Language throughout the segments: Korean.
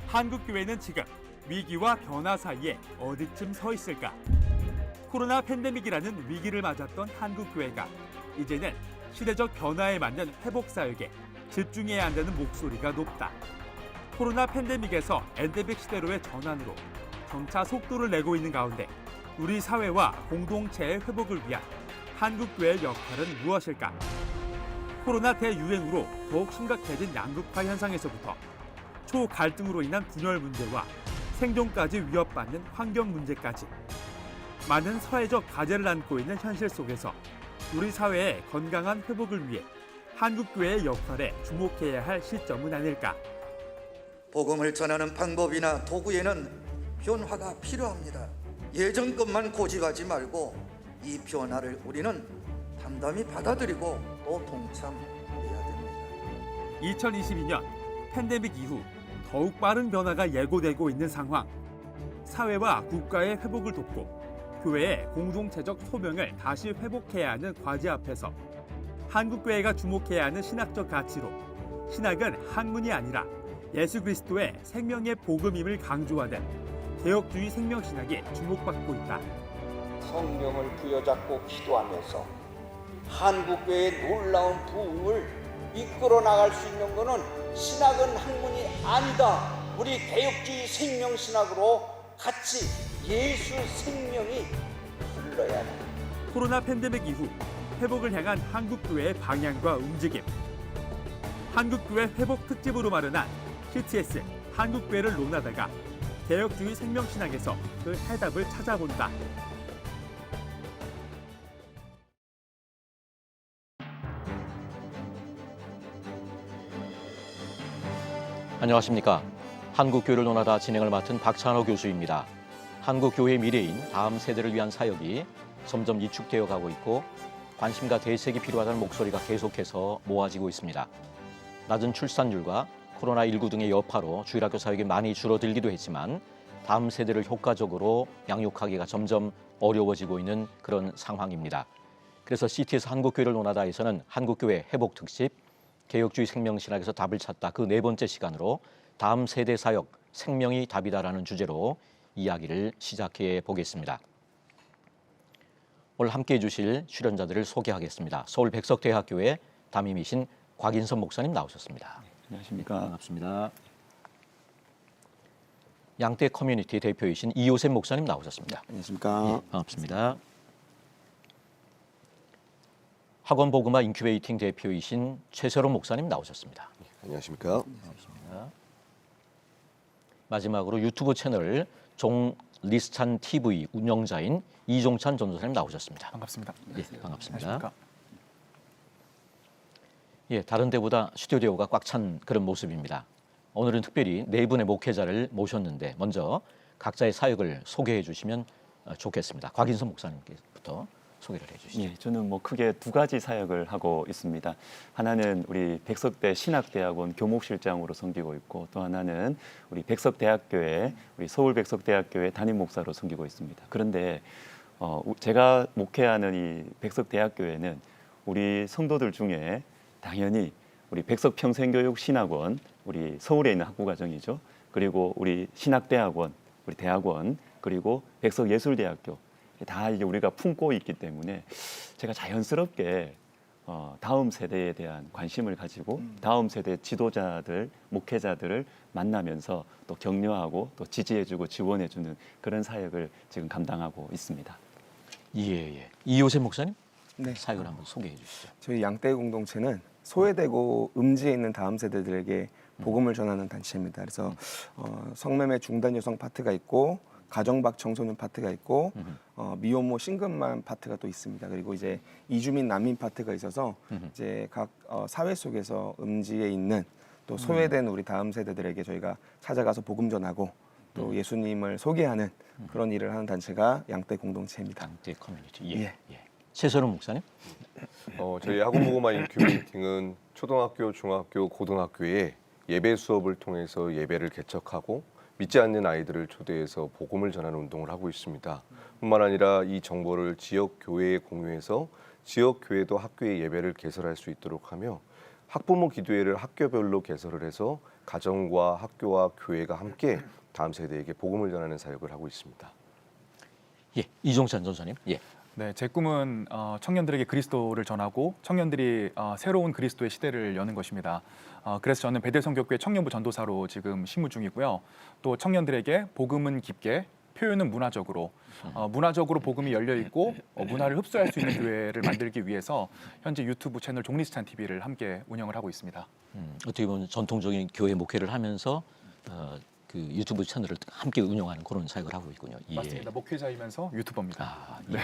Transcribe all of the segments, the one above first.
한국교회는 지금 위기와 변화 사이에 어디쯤 서 있을까? 코로나 팬데믹이라는 위기를 맞았던 한국교회가 이제는 시대적 변화에 맞는 회복 사역에 집중해야 한다는 목소리가 높다. 코로나 팬데믹에서 엔데믹 시대로의 전환으로 점차 속도를 내고 있는 가운데 우리 사회와 공동체의 회복을 위한 한국교회의 역할은 무엇일까? 코로나 대유행으로 더욱 심각해진 양극화 현상에서부터 초갈등으로 인한 분열 문제와 생존까지 위협받는 환경 문제까지 많은 사회적 과제를 안고 있는 현실 속에서 우리 사회의 건강한 회복을 위해 한국교회의 역할에 주목해야 할 시점은 아닐까. 복음을 전하는 방법이나 도구에는 변화가 필요합니다. 예전 것만 고집하지 말고 이 변화를 우리는 담담히 받아들이고 또 동참해야 됩니다. 2022년 팬데믹 이후 더욱 빠른 변화가 예고되고 있는 상황. 사회와 국가의 회복을 돕고 교회의 공동체적 소명을 다시 회복해야 하는 과제 앞에서 한국교회가 주목해야 하는 신학적 가치로 신학은 학문이 아니라 예수 그리스도의 생명의 복음임을 강조하는 개혁주의 생명신학이 주목받고 있다. 성령을 부여잡고 기도하면서 한국교회의 놀라운 부흥을 이끌어 나갈 수 있는 것은 신학은 학문이 아니다. 우리 개혁주의 생명신학으로 같이 예수 생명이 흘러야 한다. 코로나 팬데믹 이후 회복을 향한 한국교회의 방향과 움직임. 한국교회 회복 특집으로 마련한 CTS 한국교회를 논하다가 개혁주의 생명신학에서 그 해답을 찾아본다. 안녕하십니까. 한국교회를 논하다 진행을 맡은 박찬호 교수입니다. 한국교회의 미래인 다음 세대를 위한 사역이 점점 이축되어 가고 있고 관심과 대책이 필요하다는 목소리가 계속해서 모아지고 있습니다. 낮은 출산율과 코로나19 등의 여파로 주일학교 사역이 많이 줄어들기도 했지만 다음 세대를 효과적으로 양육하기가 점점 어려워지고 있는 그런 상황입니다. 그래서 CTS 한국교회를 논하다에서는 한국교회 회복특집 개혁주의 생명신학에서 답을 찾다 그 네 번째 시간으로 다음 세대 사역 생명이 답이다라는 주제로 이야기를 시작해 보겠습니다. 오늘 함께해 주실 출연자들을 소개하겠습니다. 서울 백석대학교의 담임이신 곽인선 목사님 나오셨습니다. 안녕하십니까. 반갑습니다. 양떼 커뮤니티 대표이신 이호셉 목사님 나오셨습니다. 안녕하십니까. 예, 반갑습니다. 학원 복음화 인큐베이팅 대표이신 최세롬 목사님 나오셨습니다. 안녕하십니까. 반갑습니다. 마지막으로 유튜브 채널 종리스찬 TV 운영자인 이종찬 전도사님 나오셨습니다. 반갑습니다. 예, 반갑습니다. 안녕하십니까? 예, 다른 데보다 스튜디오가 꽉 찬 그런 모습입니다. 오늘은 특별히 네 분의 목회자를 모셨는데 먼저 각자의 사역을 소개해 주시면 좋겠습니다. 곽인선 목사님께부터 소개를 해 주시죠. 예, 저는 크게 두 가지 사역을 하고 있습니다. 하나는 우리 백석대 신학대학원 교목실장으로 섬기고 있고 또 하나는 우리 백석대학교의 우리 서울 백석대학교의 담임 목사로 섬기고 있습니다. 그런데 제가 목회하는 이 백석대학교에는 우리 성도들 중에 당연히 우리 백석평생교육신학원, 우리 서울에 있는 학부과정이죠. 그리고 우리 신학대학원, 우리 대학원, 그리고 백석예술대학교 다 이게 우리가 품고 있기 때문에 제가 자연스럽게 다음 세대에 대한 관심을 가지고 다음 세대 지도자들, 목회자들을 만나면서 또 격려하고 또 지지해주고 지원해주는 그런 사역을 지금 감당하고 있습니다. 예. 이호셉 목사님 네. 사역을 한번 소개해 주시죠. 저희 양떼 공동체는 소외되고 음지에 있는 다음 세대들에게 복음을 전하는 단체입니다. 그래서 성매매 중단 여성 파트가 있고 가정박 청소년 파트가 있고 미혼모 싱글맘 파트가 또 있습니다. 그리고 이제 이주민 난민 파트가 있어서 이제 각 사회 속에서 음지에 있는 또 소외된 우리 다음 세대들에게 저희가 찾아가서 복음 전하고 또 예수님을 소개하는 그런 일을 하는 단체가 양떼 공동체입니다. 양떼 커뮤니티. 예. 최세롬 목사님. 저희 학원 복음화 인큐베이팅은 초등학교, 중학교, 고등학교에 예배 수업을 통해서 예배를 개척하고 믿지 않는 아이들을 초대해서 복음을 전하는 운동을 하고 있습니다. 뿐만 아니라 이 정보를 지역 교회에 공유해서 지역 교회도 학교에 예배를 개설할 수 있도록 하며 학부모 기도회를 학교별로 개설을 해서 가정과 학교와 교회가 함께 다음 세대에게 복음을 전하는 사역을 하고 있습니다. 예, 이종찬 전사님. 예. 네, 제 꿈은 청년들에게 그리스도를 전하고 청년들이 새로운 그리스도의 시대를 여는 것입니다. 그래서 저는 베델성교회 청년부 전도사로 지금 심무 중이고요. 또 청년들에게 복음은 깊게, 표현은 문화적으로, 문화적으로 복음이 열려 있고 문화를 흡수할 수 있는 교회를 만들기 위해서 현재 유튜브 채널 종리스찬 TV를 함께 운영을 하고 있습니다. 어떻게 보면 전통적인 교회 목회를 하면서 그 유튜브 채널을 함께 운영하는 그런 사역을 하고 있군요. 예. 맞습니다. 목회자이면서 유튜버입니다. 아, 예.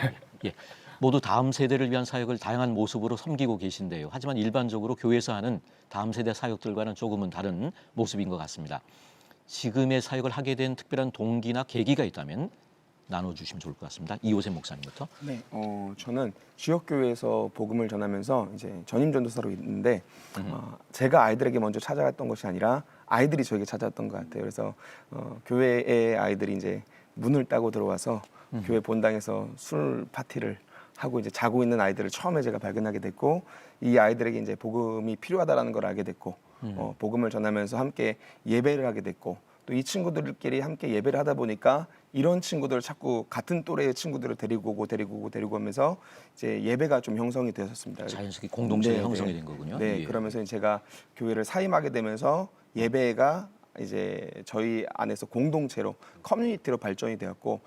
예. 모두 다음 세대를 위한 사역을 다양한 모습으로 섬기고 계신데요. 하지만 일반적으로 교회에서 하는 다음 세대 사역들과는 조금은 다른 모습인 것 같습니다. 지금의 사역을 하게 된 특별한 동기나 계기가 있다면 나눠주시면 좋을 것 같습니다. 이호셉 목사님부터. 네, 저는 지역 교회에서 복음을 전하면서 이제 전임 전도사로 있는데 제가 아이들에게 먼저 찾아갔던 것이 아니라 아이들이 저에게 찾아왔던 것 같아요. 그래서 교회의 아이들이 이제 문을 따고 들어와서 교회 본당에서 술 파티를 하고 이제 자고 있는 아이들을 처음에 제가 발견하게 됐고, 이 아이들에게 이제 복음이 필요하다라는 걸 알게 됐고, 복음을 전하면서 함께 예배를 하게 됐고, 또 이 친구들끼리 함께 예배를 하다 보니까 이런 친구들을 자꾸 같은 또래의 친구들을 데리고 오고 하면서 이제 예배가 좀 형성이 되었습니다. 자연스럽게 공동체의 네, 형성이 네. 된 거군요. 네, 예. 그러면서 제가 교회를 사임하게 되면서 예배가 이제 저희 안에서 공동체로 커뮤니티로 발전이 되었고,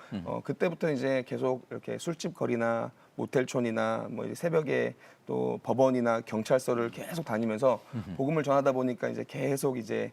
그때부터 이제 계속 이렇게 술집 거리나 모텔촌이나 뭐 이제 새벽에 또 법원이나 경찰서를 계속 다니면서 복음을 전하다 보니까 이제 계속 이제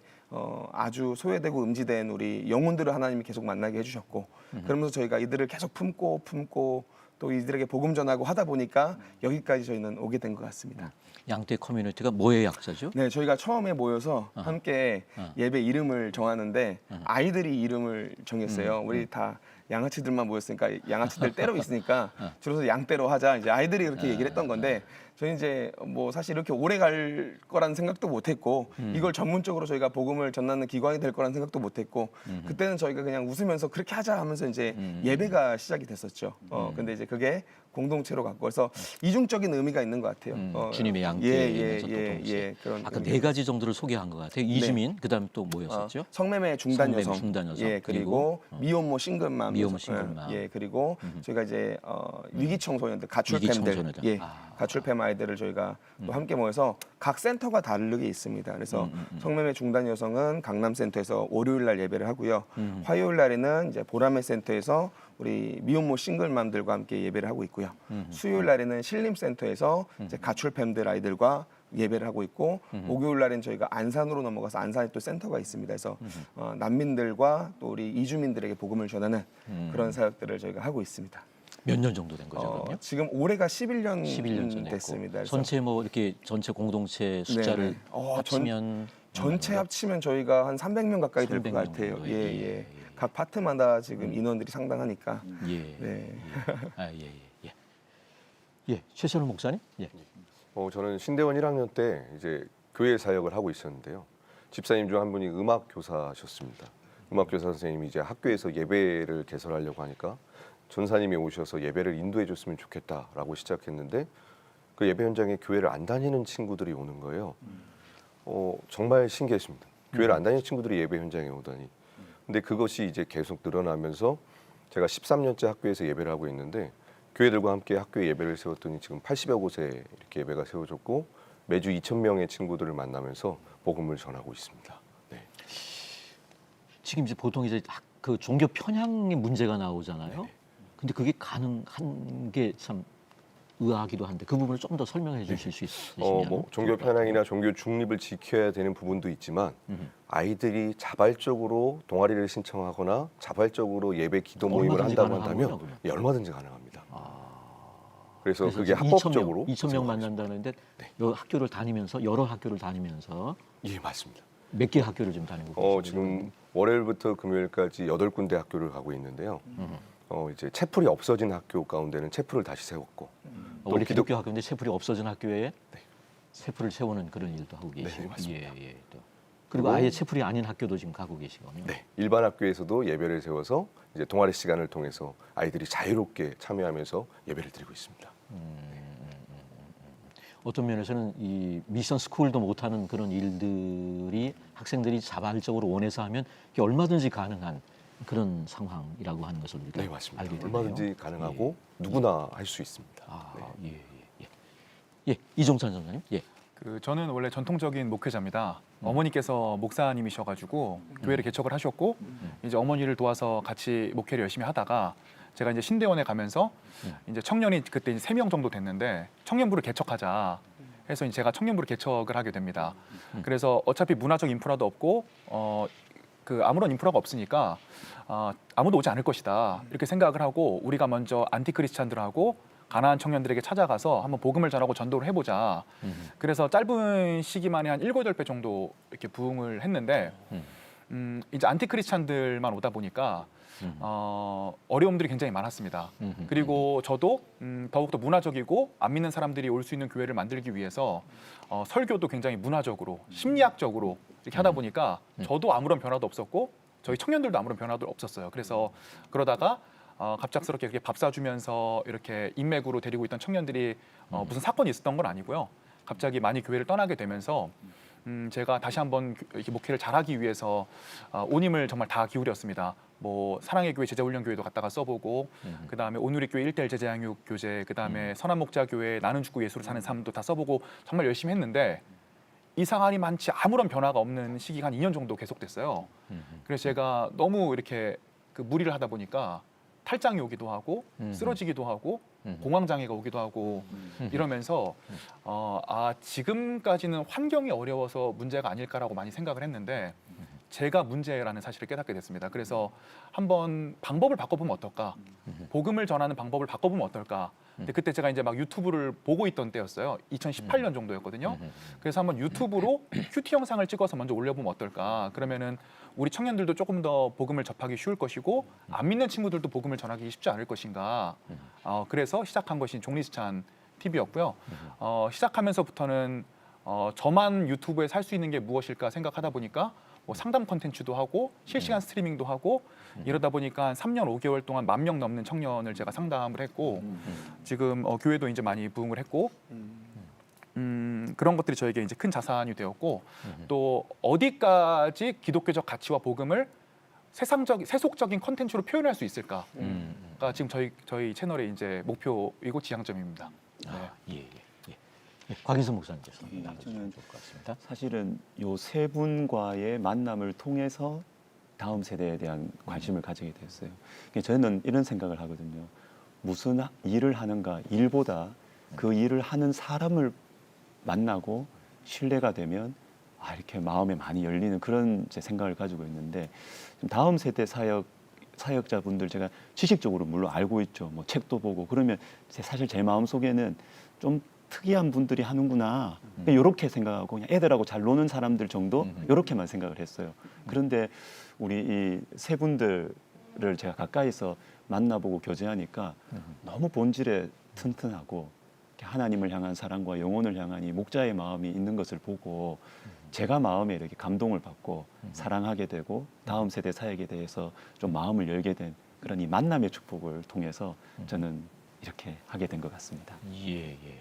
아주 소외되고 음지된 우리 영혼들을 하나님이 계속 만나게 해주셨고, 그러면서 저희가 이들을 계속 품고 또 이들에게 복음 전하고 하다 보니까 여기까지 저희는 오게 된 것 같습니다. 양떼 커뮤니티가 뭐의 약자죠? 네, 저희가 처음에 모여서 함께 예배 이름을 정하는데 아이들이 이름을 정했어요. 우리 다 양아치들만 모였으니까 양아치들 떼로 있으니까 줄여서 양떼로 하자. 이제 아이들이 그렇게 얘기를 했던 건데, 저희 이제 뭐 사실 이렇게 오래 갈 거라는 생각도 못했고, 이걸 전문적으로 저희가 복음을 전하는 기관이 될 거라는 생각도 못했고, 그때는 저희가 그냥 웃으면서 그렇게 하자 하면서 이제 예배가 시작이 됐었죠. 근데 이제 그게 공동체로 갔고, 그래서 이중적인 의미가 있는 것 같아요. 주님의 양떼면서 또 동시에. 그런 아까 의미. 네 가지 정도를 소개한 것 같아요. 이주민, 그다음 또 뭐였었죠? 성매매 중단 성매매 여성, 중단 여성, 예, 그리고 미혼모 싱글맘, 미혼모 싱글맘. 예, 그리고 저희가 이제 위기 청소년들, 위기 가출팸들, 청소년들. 예, 가출팸 아이들을 저희가 또 함께 모여서 각 센터가 다르게 있습니다. 그래서 성매매 중단 여성은 강남 센터에서 월요일 날 예배를 하고요. 화요일 날에는 이제 보라매 센터에서 우리 미혼모 싱글맘들과 함께 예배를 하고 있고요. 수요일 날에는 신림센터에서 이제 가출팸들 아이들과 예배를 하고 있고, 목요일 날엔 저희가 안산으로 넘어가서 안산에 또 센터가 있습니다. 그래서 난민들과 또 우리 이주민들에게 복음을 전하는 그런 사역들을 저희가 하고 있습니다. 몇 년 정도 된 거죠, 그럼요? 지금 올해가 11년, 11년 전에 됐습니다. 그래서 전체 뭐 이렇게 전체 공동체 숫자를 네네. 합치면 전체 합치면 저희가 한 300명 가까이 될 것 300명 같아요. 정도. 예, 예, 예. 예. 각 파트마다 지금 인원들이 상당하니까. 예. 네. 아, 예, 예, 예. 예, 최선우 목사님? 예. 저는 신대원 1학년 때 이제 교회 사역을 하고 있었는데요. 집사님 중 한 분이 음악 교사셨습니다. 음악 교사 선생님이 이제 학교에서 예배를 개설하려고 하니까 전사님이 오셔서 예배를 인도해 줬으면 좋겠다라고 시작했는데, 그 예배 현장에 교회를 안 다니는 친구들이 오는 거예요. 정말 신기했습니다. 교회를 안 다니는 친구들이 예배 현장에 오다니. 근데 그것이 이제 계속 늘어나면서 제가 13년째 학교에서 예배를 하고 있는데, 교회들과 함께 학교에 예배를 세웠더니 지금 80여 곳에 이렇게 예배가 세워졌고, 매주 2,000명의 친구들을 만나면서 복음을 전하고 있습니다. 네. 지금 이제 보통 이제 그 종교 편향의 문제가 나오잖아요. 근데 그게 가능한 게 참 의아하기도 한데, 그 부분을 좀 더 설명해 주실 수 있으시면. 뭐 종교 편향이나 종교 중립을 지켜야 되는 부분도 있지만, 아이들이 자발적으로 동아리를 신청하거나 자발적으로 예배 기도 모임을 얼마든지 한다고 가능하군요, 한다면 그러면. 예, 얼마든지 가능합니다. 그래서 그래서 그게 지금 합법적으로 2,000명 만난다는데 여 학교를 다니면서 여러 학교를 다니면서 예, 맞습니다. 몇 개 학교를 지금 다니고 계시죠? 지금 월요일부터 금요일까지 8군데 학교를 가고 있는데요. 이제 채플이 없어진 학교 가운데는 채플을 다시 세웠고, 원래 기독교 학교인데 채플이 없어진 학교에 채플을 세우는 그런 일도 하고 계시고, 맞습니다. 예, 예, 또. 그리고 아예 채플이 아닌 학교도 지금 가고 계시거든요. 네, 일반 학교에서도 예배를 세워서 이제 동아리 시간을 통해서 아이들이 자유롭게 참여하면서 예배를 드리고 있습니다. 어떤 면에서는 이 미션 스쿨도 못하는 그런 일들이 학생들이 자발적으로 원해서 하면 이게 얼마든지 가능한 그런 상황이라고 하는 것을 우리가 네, 맞습니다. 알게 되네요. 얼마든지 가능하고 누구나 할 수 있습니다. 아, 네. 예, 예, 예. 예, 이종찬 전사님. 예. 저는 원래 전통적인 목회자입니다. 어머니께서 목사님이셔가지고 교회를 개척을 하셨고 이제 어머니를 도와서 같이 목회를 열심히 하다가 제가 이제 신대원에 가면서 이제 청년이 그때 이제 3명 정도 됐는데 청년부를 개척하자 해서 이제 제가 청년부를 개척을 하게 됩니다. 그래서 어차피 문화적 인프라도 없고 그 아무런 인프라가 없으니까 아무도 오지 않을 것이다 이렇게 생각을 하고 우리가 먼저 안티크리스찬들하고 가난한 청년들에게 찾아가서 한번 복음을 전하고 전도를 해보자. 그래서 짧은 시기 만에 한 7-8배 정도 이렇게 부흥을 했는데 이제 안티크리스찬들만 오다 보니까 어려움들이 굉장히 많았습니다. 그리고 저도 더욱더 문화적이고 안 믿는 사람들이 올 수 있는 교회를 만들기 위해서 설교도 굉장히 문화적으로 심리학적으로 이렇게 하다 보니까 저도 아무런 변화도 없었고 저희 청년들도 아무런 변화도 없었어요. 그래서 그러다가 갑작스럽게 이렇게 밥 사주면서 이렇게 인맥으로 데리고 있던 청년들이 무슨 사건이 있었던 건 아니고요. 갑자기 많이 교회를 떠나게 되면서 제가 다시 한번 이렇게 목회를 잘하기 위해서 온 힘을 정말 다 기울였습니다. 뭐 사랑의 교회 제자훈련교회도 갔다가 써보고 그다음에 온누리 교회 1:1 제자양육 교재 그다음에 선한목자교회 나는 죽고 예수로 사는 삶도 다 써보고 정말 열심히 했는데 이상하니 많지 아무런 변화가 없는 시기가 한 2년 정도 계속됐어요. 그래서 제가 너무 이렇게 그 무리를 하다 보니까 탈장이 오기도 하고 쓰러지기도 하고 공황장애가 오기도 하고 이러면서 지금까지는 환경이 어려워서 문제가 아닐까라고 많이 생각을 했는데 제가 문제라는 사실을 깨닫게 됐습니다. 그래서 한번 방법을 바꿔보면 어떨까? 복음을 전하는 방법을 바꿔보면 어떨까? 근데 그때 제가 이제 막 유튜브를 보고 있던 때였어요. 2018년 정도였거든요. 그래서 한번 유튜브로 큐티 영상을 찍어서 먼저 올려보면 어떨까? 그러면은 우리 청년들도 조금 더 복음을 접하기 쉬울 것이고 안 믿는 친구들도 복음을 전하기 쉽지 않을 것인가? 그래서 시작한 것이 종리스찬 TV였고요. 시작하면서부터는 저만 유튜브에 살 수 있는 게 무엇일까 생각하다 보니까 뭐 상담 콘텐츠도 하고 실시간 스트리밍도 하고 이러다 보니까 한 3년 5개월 동안 10,000명 넘는 청년을 제가 상담을 했고 지금 교회도 이제 많이 부흥을 했고 그런 것들이 저에게 이제 큰 자산이 되었고 또 어디까지 기독교적 가치와 복음을 세속적인 콘텐츠로 표현할 수 있을까가 지금 저희 채널의 이제 목표이고 지향점입니다. 네. 예, 예, 예. 예, 곽인선 목사님께서 나눠주시면 저는 좋을 것 같습니다. 사실은 요 세 분과의 만남을 통해서 다음 세대에 대한 관심을 가지게 됐어요. 저는 이런 생각을 하거든요. 무슨 일을 하는가 일보다 그 일을 하는 사람을 만나고 신뢰가 되면 이렇게 마음에 많이 열리는 그런 제 생각을 가지고 있는데 다음 세대 사역자분들 제가 지식적으로 물론 알고 있죠. 뭐 책도 보고 그러면 사실 제 마음 속에는 좀 특이한 분들이 하는구나 이렇게 생각하고 그냥 애들하고 잘 노는 사람들 정도 이렇게만 생각을 했어요. 그런데 우리 이 세 분들을 제가 가까이서 만나보고 교제하니까 너무 본질에 튼튼하고 하나님을 향한 사랑과 영혼을 향한 이 목자의 마음이 있는 것을 보고 제가 마음에 이렇게 감동을 받고 사랑하게 되고 다음 세대 사역에 대해서 좀 마음을 열게 된 그런 이 만남의 축복을 통해서 저는 이렇게 하게 된 것 같습니다. 예, 예.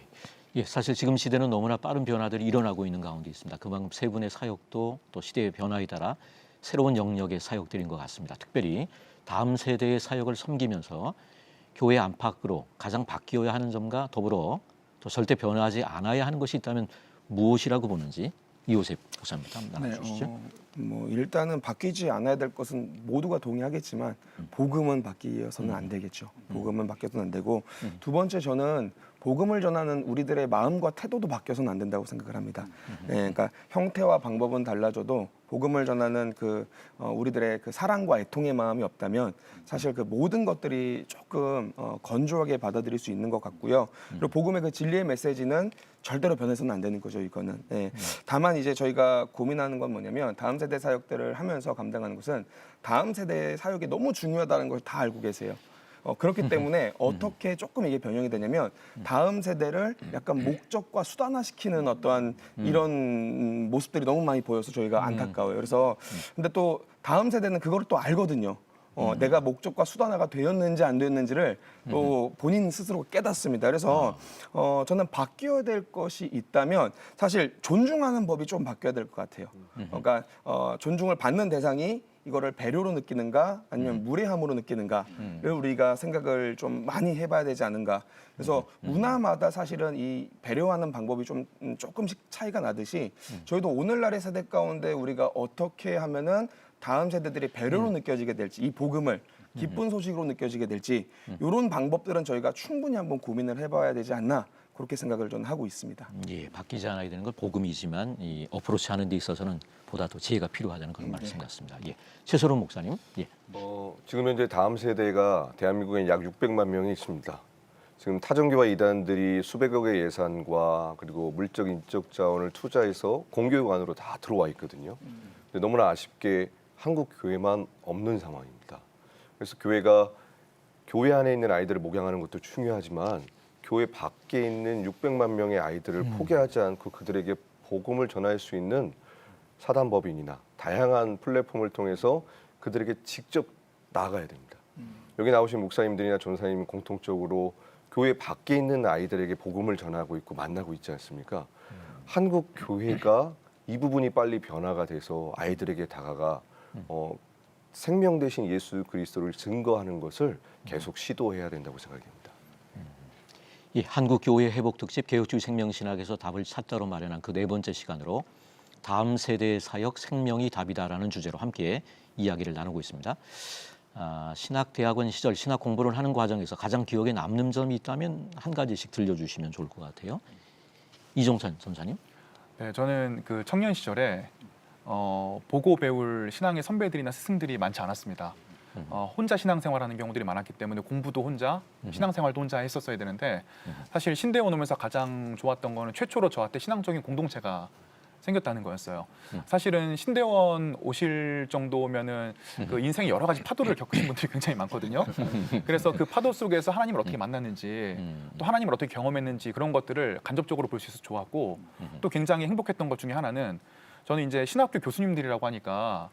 예, 사실 지금 시대는 너무나 빠른 변화들이 일어나고 있는 가운데 있습니다. 그만큼 세 분의 사역도 또 시대의 변화에 따라 새로운 영역의 사역들인 것 같습니다. 특별히 다음 세대의 사역을 섬기면서 교회 안팎으로 가장 바뀌어야 하는 점과 더불어 또 절대 변하지 않아야 하는 것이 있다면 무엇이라고 보는지 이호셉 목사님부터 한번 나눠주시죠. 뭐 일단은 바뀌지 않아야 될 것은 모두가 동의하겠지만 복음은 바뀌어서는 안 되겠죠. 복음은 바뀌어서는 안 되고 두 번째 저는 복음을 전하는 우리들의 마음과 태도도 바뀌어서는 안 된다고 생각을 합니다. 그러니까 형태와 방법은 달라져도 복음을 전하는 우리들의 그 사랑과 애통의 마음이 없다면 사실 그 모든 것들이 조금 건조하게 받아들일 수 있는 것 같고요. 그리고 복음의 그 진리의 메시지는 절대로 변해서는 안 되는 거죠, 이거는. 다만 이제 저희가 고민하는 건 뭐냐면 다음 세대 사역들을 하면서 감당하는 것은 다음 세대 사역이 너무 중요하다는 걸 다 알고 계세요. 그렇기 때문에 어떻게 조금 이게 변형이 되냐면 다음 세대를 약간 목적과 수단화시키는 어떠한 이런 모습들이 너무 많이 보여서 저희가 안타까워요. 그래서 근데 또 다음 세대는 그거를 또 알거든요. 내가 목적과 수단화가 되었는지 안 되었는지를 또 본인 스스로 깨닫습니다. 그래서 저는 바뀌어야 될 것이 있다면 사실 존중하는 법이 좀 바뀌어야 될 것 같아요. 그러니까 존중을 받는 대상이 이거를 배려로 느끼는가 아니면 무례함으로 느끼는가를 우리가 생각을 좀 많이 해봐야 되지 않은가. 그래서 문화마다 사실은 이 배려하는 방법이 좀 조금씩 차이가 나듯이 저희도 오늘날의 세대 가운데 우리가 어떻게 하면은 다음 세대들이 배려로 느껴지게 될지, 이 복음을 기쁜 소식으로 느껴지게 될지 이런 방법들은 저희가 충분히 한번 고민을 해봐야 되지 않나, 그렇게 생각을 저는 하고 있습니다. 예, 바뀌지 않아야 되는 건 복음이지만 이 어프로치 하는 데 있어서는 보다 더 지혜가 필요하다는 그런 말씀 같습니다. 예, 최소론 목사님. 예. 지금 현재 다음 세대가 대한민국에 약 600만 명이 있습니다. 지금 타종교와 이단들이 수백억의 예산과 그리고 물적, 인적 자원을 투자해서 공교육 안으로 다 들어와 있거든요. 근데 너무나 아쉽게 한국 교회만 없는 상황입니다. 그래서 교회가 교회 안에 있는 아이들을 목양하는 것도 중요하지만 교회 밖에 있는 600만 명의 아이들을 포기하지 않고 그들에게 복음을 전할 수 있는 사단법인이나 다양한 플랫폼을 통해서 그들에게 직접 나아가야 됩니다. 여기 나오신 목사님들이나 전사님은 공통적으로 교회 밖에 있는 아이들에게 복음을 전하고 있고 만나고 있지 않습니까? 한국 교회가 이 부분이 빨리 변화가 돼서 아이들에게 다가가 생명 대신 예수 그리스도를 증거하는 것을 계속 시도해야 된다고 생각합니다. 이 한국교회 회복 특집 개혁주의 생명신학에서 답을 찾다로 마련한 그 네 번째 시간으로 다음 세대의 사역 생명이 답이다라는 주제로 함께 이야기를 나누고 있습니다. 신학대학원 시절 신학 공부를 하는 과정에서 가장 기억에 남는 점이 있다면 한 가지씩 들려주시면 좋을 것 같아요. 이종찬 전사님. 네, 저는 그 청년 시절에 보고 배울 신앙의 선배들이나 스승들이 많지 않았습니다. 혼자 신앙생활하는 경우들이 많았기 때문에 공부도 혼자, 신앙생활도 혼자 했었어야 되는데 사실 신대원 오면서 가장 좋았던 거는 최초로 저한테 신앙적인 공동체가 생겼다는 거였어요. 사실은 신대원 오실 정도면은 그 인생의 여러 가지 파도를 겪으신 분들이 굉장히 많거든요. 그래서 그 파도 속에서 하나님을 어떻게 만났는지 또 하나님을 어떻게 경험했는지 그런 것들을 간접적으로 볼 수 있어서 좋았고 또 굉장히 행복했던 것 중에 하나는 저는 이제 신학교 교수님들이라고 하니까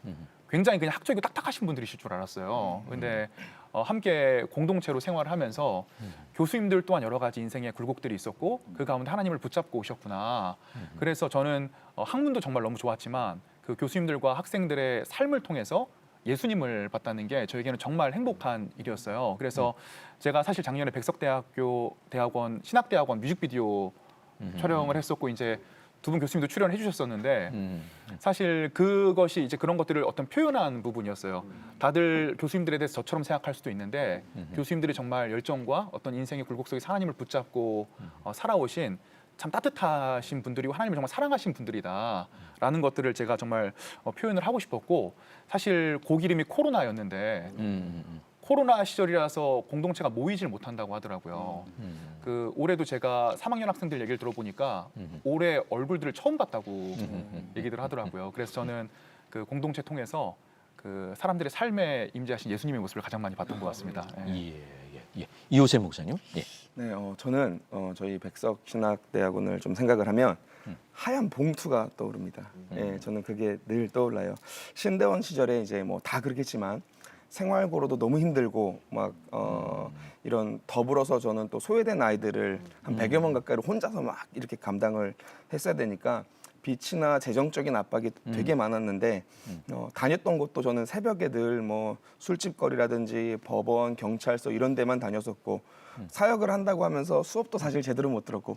굉장히 그냥 학적이고 딱딱하신 분들이실 줄 알았어요. 근데 함께 공동체로 생활을 하면서 교수님들 또한 여러 가지 인생의 굴곡들이 있었고 그 가운데 하나님을 붙잡고 오셨구나. 그래서 저는 학문도 정말 너무 좋았지만 그 교수님들과 학생들의 삶을 통해서 예수님을 봤다는 게 저에게는 정말 행복한 일이었어요. 그래서 제가 사실 작년에 백석대학교 대학원 신학대학원 뮤직비디오 촬영을 했었고 이제 두 분 교수님도 출연해 주셨었는데 사실 그것이 이제 그런 것들을 어떤 표현한 부분이었어요. 다들 교수님들에 대해서 저처럼 생각할 수도 있는데 교수님들이 정말 열정과 어떤 인생의 굴곡 속에 하나님을 붙잡고 살아오신 참 따뜻하신 분들이고 하나님을 정말 사랑하신 분들이다라는 것들을 제가 정말 표현을 하고 싶었고 사실 곡 이름이 코로나였는데 코로나 시절이라서 공동체가 모이질 못한다고 하더라고요. 그 올해도 제가 3학년 학생들 얘기를 들어보니까 올해 얼굴들을 처음 봤다고 얘기들 하더라고요. 그래서 저는 그 공동체 통해서 그 사람들의 삶에 임재하신 예수님의 모습을 가장 많이 봤던 것 같습니다. 예. 이호셉 목사님. 예. 네, 저는 저희 백석신학대학원을 좀 생각을 하면 하얀 봉투가 떠오릅니다. 예, 저는 그게 늘 떠올라요. 신대원 시절에 이제 뭐 다 그렇겠지만 생활고로도 너무 힘들고 막 이런 더불어서 저는 또 소외된 아이들을 한 100여 명 가까이를 혼자서 막 이렇게 감당을 했어야 되니까 빚이나 재정적인 압박이 되게 많았는데 다녔던 곳도 저는 새벽에 늘 뭐 술집거리라든지 법원, 경찰서 이런 데만 다녔었고 사역을 한다고 하면서 수업도 사실 제대로 못 들었고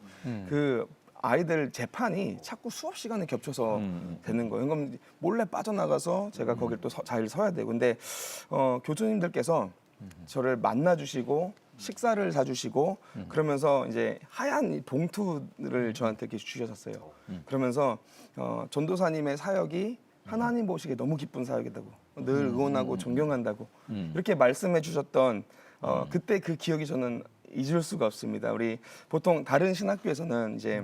그 아이들 재판이 자꾸 수업 시간에 겹쳐서 되는 거예요. 그럼 몰래 빠져나가서 제가 거길 또 잘 서야 되고. 근데 교수님들께서 저를 만나주시고 식사를 사주시고 그러면서 이제 하얀 봉투를 저한테 이렇게 주셨었어요. 그러면서 전도사님의 사역이 하나님 보시기에 너무 기쁜 사역이다고 늘 응원하고 존경한다고 이렇게 말씀해 주셨던 그때 그 기억이 저는 잊을 수가 없습니다. 우리 보통 다른 신학교에서는 이제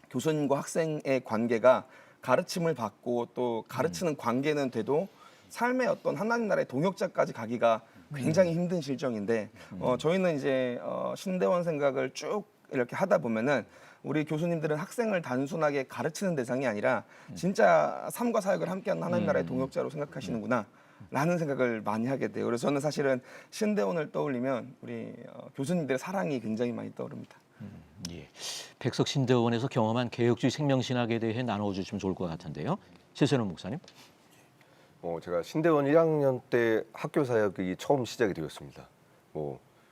교수님과 학생의 관계가 가르침을 받고 또 가르치는 관계는 돼도 삶의 어떤 하나님 나라의 동역자까지 가기가 굉장히 힘든 실정인데 저희는 이제 신대원 생각을 쭉 이렇게 하다 보면은 우리 교수님들은 학생을 단순하게 가르치는 대상이 아니라 진짜 삶과 사역을 함께하는 하나님 나라의 동역자로 생각하시는구나 라는 생각을 많이 하게 돼요. 그래서 저는 사실은 신대원을 떠올리면 우리 교수님들의 사랑이 굉장히 많이 떠오릅니다. 예. 백석 신대원에서 경험한 개혁주의 생명신학에 대해 나눠주시면 좋을 것 같은데요. 최선원 목사님. 제가 신대원 1학년 때 학교 사역이 처음 시작이 되었습니다.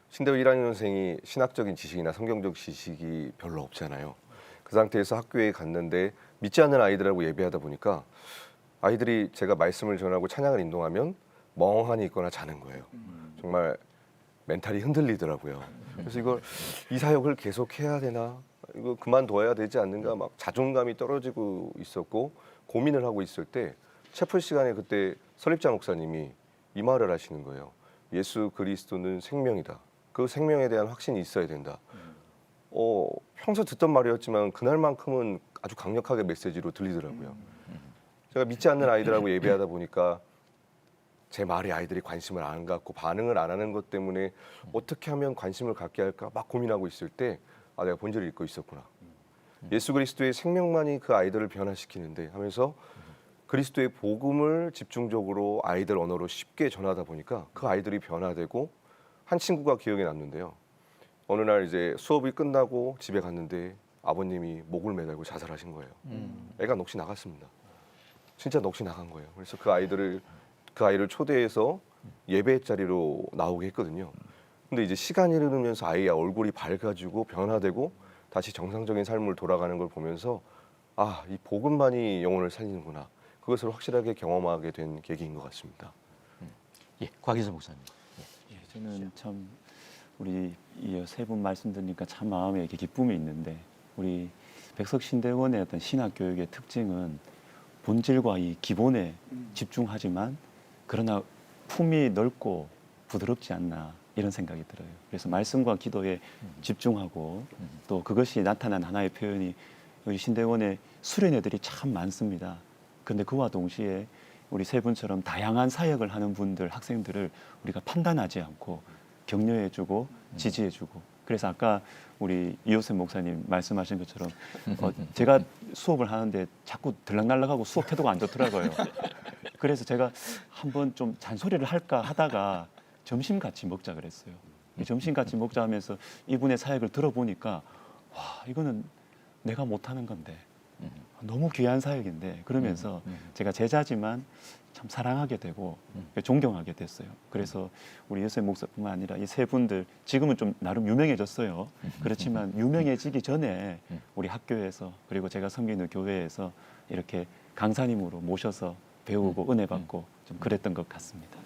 신대원 1학년생이 신학적인 지식이나 성경적 지식이 별로 없잖아요. 그 상태에서 학교에 갔는데 믿지 않는 아이들하고 예배하다 보니까 아이들이 제가 말씀을 전하고 찬양을 인도하면 멍하니 있거나 자는 거예요. 정말 멘탈이 흔들리더라고요. 그래서 이 사역을 계속 해야 되나? 이거 그만둬야 되지 않는가? 막 자존감이 떨어지고 있었고 고민을 하고 있을 때 채플 시간에 그때 설립자 목사님이 이 말을 하시는 거예요. 예수 그리스도는 생명이다. 그 생명에 대한 확신이 있어야 된다. 평소 듣던 말이었지만 그날만큼은 아주 강력하게 메시지로 들리더라고요. 제가 믿지 않는 아이들하고 예배하다 보니까 제 말에 아이들이 관심을 안 갖고 반응을 안 하는 것 때문에 어떻게 하면 관심을 갖게 할까 막 고민하고 있을 때 내가 본질을 잊고 있었구나. 예수 그리스도의 생명만이 그 아이들을 변화시키는데 하면서 그리스도의 복음을 집중적으로 아이들 언어로 쉽게 전하다 보니까 그 아이들이 변화되고 한 친구가 기억에 남는데요. 어느 날 이제 수업이 끝나고 집에 갔는데 아버님이 목을 매달고 자살하신 거예요. 애가 넋이 나갔습니다. 진짜 넋이 나간 거예요. 그래서 그 아이를 초대해서 예배 자리로 나오게 했거든요. 근데 이제 시간이 흐르면서 아이의 얼굴이 밝아지고 변화되고 다시 정상적인 삶을 돌아가는 걸 보면서 이 복음만이 영혼을 살리는구나. 그것을 확실하게 경험하게 된 계기인 것 같습니다. 예, 곽인선 목사님. 저는 참 우리 이 세 분 말씀 들으니까 참 마음에 이렇게 기쁨이 있는데 우리 백석신대원의 어떤 신학 교육의 특징은 본질과 이 기본에 집중하지만 그러나 품이 넓고 부드럽지 않나 이런 생각이 들어요. 그래서 말씀과 기도에 집중하고 또 그것이 나타난 하나의 표현이 우리 신대원의 수련회들이 참 많습니다. 그런데 그와 동시에 우리 세 분처럼 다양한 사역을 하는 분들, 학생들을 우리가 판단하지 않고 격려해주고 지지해주고. 그래서 아까 우리 이호셉 목사님 말씀하신 것처럼 제가 수업을 하는데 자꾸 들락날락하고 수업 태도가 안 좋더라고요. 그래서 제가 한번 좀 잔소리를 할까 하다가 점심 같이 먹자 그랬어요. 점심 같이 먹자 하면서 이분의 사역을 들어보니까 와, 이거는 내가 못하는 건데 너무 귀한 사역인데 그러면서 제가 제자지만 참 사랑하게 되고 존경하게 됐어요. 그래서 우리 요셉 목사뿐만 아니라 이 세 분들 지금은 좀 나름 유명해졌어요. 그렇지만 유명해지기 전에 우리 학교에서 그리고 제가 섬기는 교회에서 이렇게 강사님으로 모셔서 배우고 은혜 받고 좀 그랬던 것 같습니다.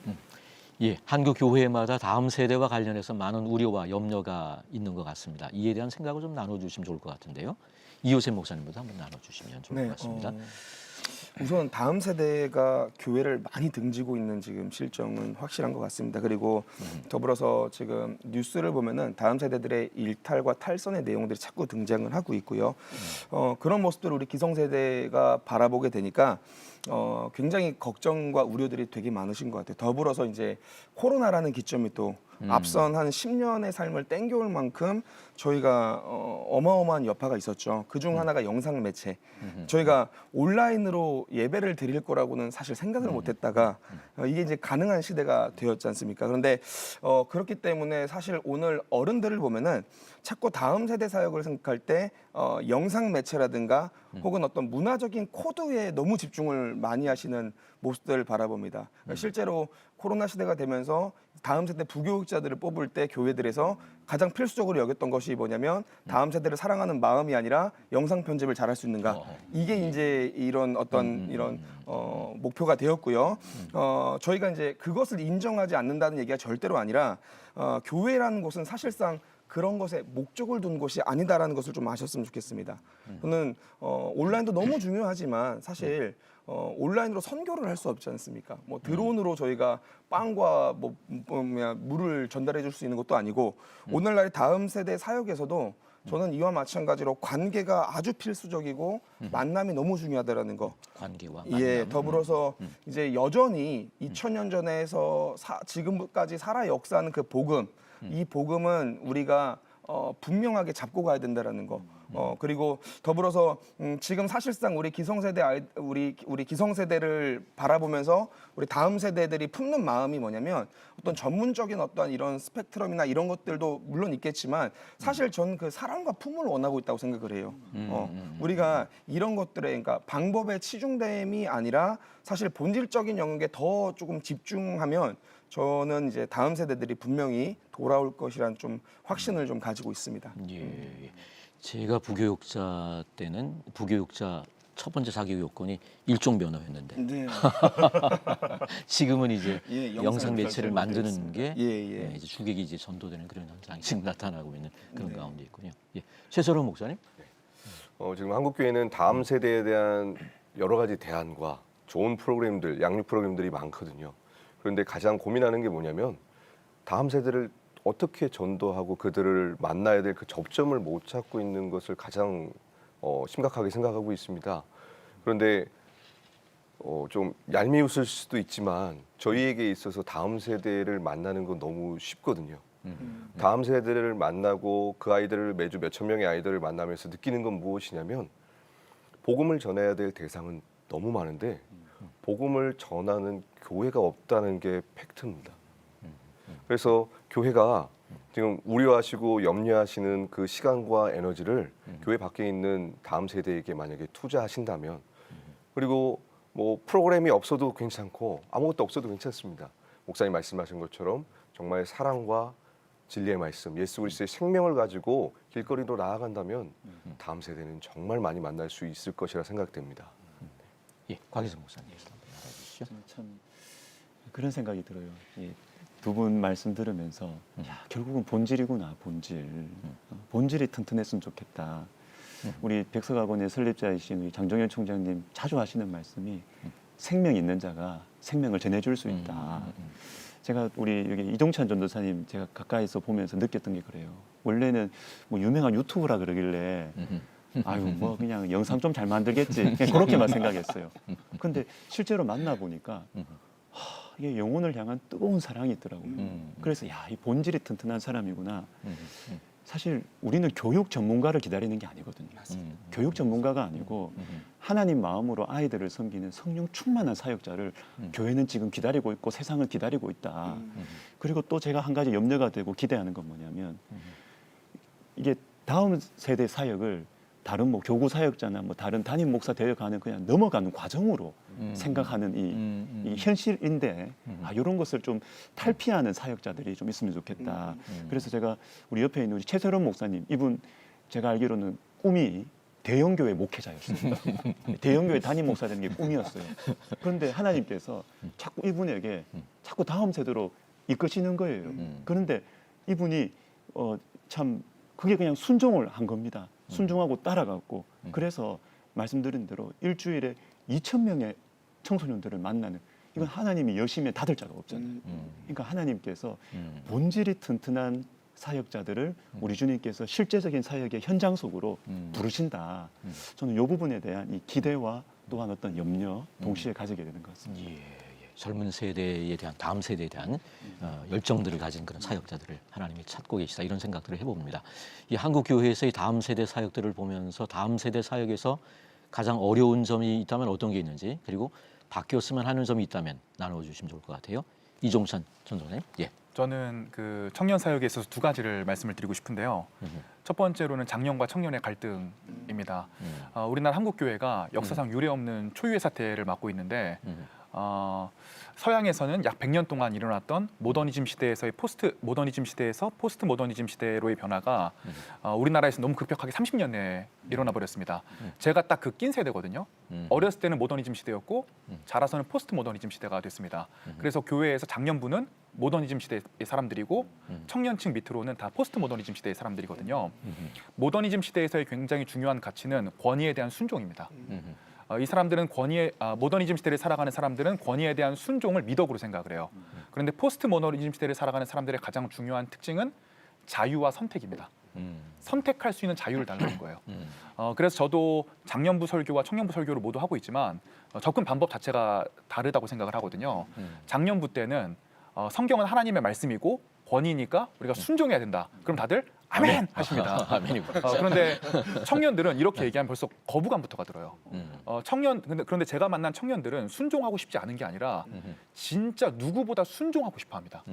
예, 한국 교회마다 다음 세대와 관련해서 많은 우려와 염려가 있는 것 같습니다. 이에 대한 생각을 좀 나눠주시면 좋을 것 같은데요. 이호셉 목사님부터 한번 나눠주시면 좋을 것 같습니다. 우선 다음 세대가 교회를 많이 등지고 있는 지금 실정은 확실한 것 같습니다. 그리고 더불어서 지금 뉴스를 보면은 다음 세대들의 일탈과 탈선의 내용들이 자꾸 등장을 하고 있고요. 그런 모습들을 우리 기성세대가 바라보게 되니까 굉장히 걱정과 우려들이 되게 많으신 것 같아요. 더불어서 이제 코로나라는 기점이 또 앞선 한 10년의 삶을 땡겨올 만큼 저희가 어마어마한 여파가 있었죠. 그중 하나가 영상 매체. 저희가 온라인으로 예배를 드릴 거라고는 사실 생각을 못했다가 이게 이제 가능한 시대가 되었지 않습니까? 그런데 그렇기 때문에 사실 오늘 어른들을 보면은 자꾸 다음 세대 사역을 생각할 때 영상 매체라든가 혹은 어떤 문화적인 코드에 너무 집중을 많이 하시는 모습들을 바라봅니다. 실제로 코로나 시대가 되면서 다음 세대 부교육자들을 뽑을 때 교회들에서 가장 필수적으로 여겼던 것이 뭐냐면 다음 세대를 사랑하는 마음이 아니라 영상 편집을 잘할 수 있는가. 이게 이제 이런 어떤 이런 목표가 되었고요. 저희가 이제 그것을 인정하지 않는다는 얘기가 절대로 아니라 교회라는 곳은 사실상 그런 것에 목적을 둔 곳이 아니다라는 것을 좀 아셨으면 좋겠습니다. 저는 온라인도 너무 중요하지만 사실 온라인으로 선교를 할 수 없지 않습니까? 뭐 드론으로 저희가 빵과 물을 전달해 줄 수 있는 것도 아니고 오늘날 다음 세대 사역에서도 저는 이와 마찬가지로 관계가 아주 필수적이고 만남이 너무 중요하다라는 거. 관계와 만남. 예, 더불어서 이제 여전히 2000년 전에서 지금까지 살아 역사하는 그 복음, 이 복음은 우리가 분명하게 잡고 가야 된다라는 거. 그리고 더불어서 지금 사실상 우리 기성세대 우리 기성세대를 바라보면서 우리 다음 세대들이 품는 마음이 뭐냐면 어떤 전문적인 어떤 이런 스펙트럼이나 이런 것들도 물론 있겠지만 사실 저는 그 사랑과 품을 원하고 있다고 생각을 해요. 우리가 이런 것들에 그러니까 방법의 치중됨이 아니라 사실 본질적인 영역에 더 조금 집중하면 저는 이제 다음 세대들이 분명히 돌아올 것이란 좀 확신을 좀 가지고 있습니다. 예. 제가 부교육자 때는 부교육자 첫 번째 자격 요건이 일종 변호였는데 네. 지금은 이제 예, 영상 매체를 결정이 만드는 게 예. 이제 주객이 이제 전도되는 그런 현상이 지금 나타나고 있는 그런 가운데 있군요. 예. 최서론 목사님. 지금 한국교회는 다음 세대에 대한 여러 가지 대안과 좋은 프로그램들, 양육 프로그램들이 많거든요. 그런데 가장 고민하는 게 뭐냐면 다음 세대를 어떻게 전도하고 그들을 만나야 될 그 접점을 못 찾고 있는 것을 가장 심각하게 생각하고 있습니다. 그런데 좀 얄미웠을 수도 있지만 저희에게 있어서 다음 세대를 만나는 건 너무 쉽거든요. 다음 세대를 만나고 그 아이들을 매주 몇천 명의 아이들을 만나면서 느끼는 건 무엇이냐면 복음을 전해야 될 대상은 너무 많은데 복음을 전하는 교회가 없다는 게 팩트입니다. 그래서 교회가 지금 우려하시고 염려하시는 그 시간과 에너지를 교회 밖에 있는 다음 세대에게 만약에 투자하신다면 그리고 뭐 프로그램이 없어도 괜찮고 아무것도 없어도 괜찮습니다. 목사님 말씀하신 것처럼 정말 사랑과 진리의 말씀, 예수 그리스도의 생명을 가지고 길거리로 나아간다면 다음 세대는 정말 많이 만날 수 있을 것이라 생각됩니다. 예, 곽희성 목사님 한번 알아주시죠. 참 그런 생각이 들어요. 두 분 말씀 들으면서 야, 결국은 본질이구나, 본질. 본질이 튼튼했으면 좋겠다. 우리 백석학원의 설립자이신 우리 장정현 총장님 자주 하시는 말씀이 생명 있는 자가 생명을 전해줄 수 있다. 제가 우리 여기 이종찬 전도사님 제가 가까이서 보면서 느꼈던 게 그래요. 원래는 뭐 유명한 유튜브라 그러길래 아유 뭐 그냥 영상 좀 잘 만들겠지 그렇게만 생각했어요. 근데 실제로 만나 보니까 이게 영혼을 향한 뜨거운 사랑이 있더라고요. 그래서 야, 이 본질이 튼튼한 사람이구나. 사실 우리는 교육 전문가를 기다리는 게 아니거든요. 교육 전문가가 아니고 하나님 마음으로 아이들을 섬기는 성령 충만한 사역자를 교회는 지금 기다리고 있고 세상을 기다리고 있다. 그리고 또 제가 한 가지 염려가 되고 기대하는 건 뭐냐면 이게 다음 세대 사역을 다른 뭐 교구 사역자나 뭐 다른 담임 목사 되어가는 그냥 넘어가는 과정으로 생각하는 이 현실인데 이런 것을 좀 탈피하는 사역자들이 좀 있으면 좋겠다. 그래서 제가 우리 옆에 있는 우리 최세론 목사님 이분 제가 알기로는 꿈이 대형교회 목회자였어요. 대형교회 담임 목사 되는 게 꿈이었어요. 그런데 하나님께서 자꾸 이분에게 자꾸 다음 세대로 이끄시는 거예요. 그런데 이분이 참 그게 그냥 순종을 한 겁니다. 순종하고 따라갔고 그래서 말씀드린 대로 일주일에 2,000명의 청소년들을 만나는 이건 하나님이 여심에 닫을 자가 없잖아요. 그러니까 하나님께서 본질이 튼튼한 사역자들을 우리 주님께서 실제적인 사역의 현장 속으로 부르신다. 저는 이 부분에 대한 이 기대와 또한 어떤 염려 동시에 가지게 되는 것 같습니다. 젊은 세대에 대한 다음 세대에 대한 열정들을 가진 그런 사역자들을 하나님이 찾고 계시다 이런 생각들을 해봅니다. 이 한국 교회에서의 다음 세대 사역들을 보면서 다음 세대 사역에서 가장 어려운 점이 있다면 어떤 게 있는지 그리고 바뀌었으면 하는 점이 있다면 나눠주시면 좋을 것 같아요. 이종찬 전도사님. 예. 저는 그 청년 사역에 있어서 두 가지를 말씀을 드리고 싶은데요. 첫 번째로는 장년과 청년의 갈등입니다. 우리나라 한국 교회가 역사상 유례없는 초유의 사태를 맞고 있는데. 서양에서는 약 100년 동안 일어났던 모더니즘 시대에서의 포스트 모더니즘 시대에서 포스트 모더니즘 시대로의 변화가 우리나라에서 너무 급격하게 30년 내에 일어나 버렸습니다. 제가 딱 그 낀 세대거든요. 어렸을 때는 모더니즘 시대였고 자라서는 포스트 모더니즘 시대가 됐습니다. 그래서 교회에서 장년부는 모더니즘 시대의 사람들이고 청년층 밑으로는 다 포스트 모더니즘 시대의 사람들이거든요. 모더니즘 시대에서의 굉장히 중요한 가치는 권위에 대한 순종입니다. 이 사람들은 모더니즘 시대를 살아가는 사람들은 권위에 대한 순종을 미덕으로 생각을 해요. 그런데 포스트 모더니즘 시대를 살아가는 사람들의 가장 중요한 특징은 자유와 선택입니다. 선택할 수 있는 자유를 달라는 거예요. 그래서 저도 장년부 설교와 청년부 설교를 모두 하고 있지만 접근 방법 자체가 다르다고 생각을 하거든요. 장년부 때는 성경은 하나님의 말씀이고 권위니까 우리가 순종해야 된다. 그럼 다들 아멘 하십니다. 아멘이고. 그런데 청년들은 이렇게 얘기하면 벌써 거부감부터가 들어요. 그런데 제가 만난 청년들은 순종하고 싶지 않은 게 아니라 진짜 누구보다 순종하고 싶어 합니다.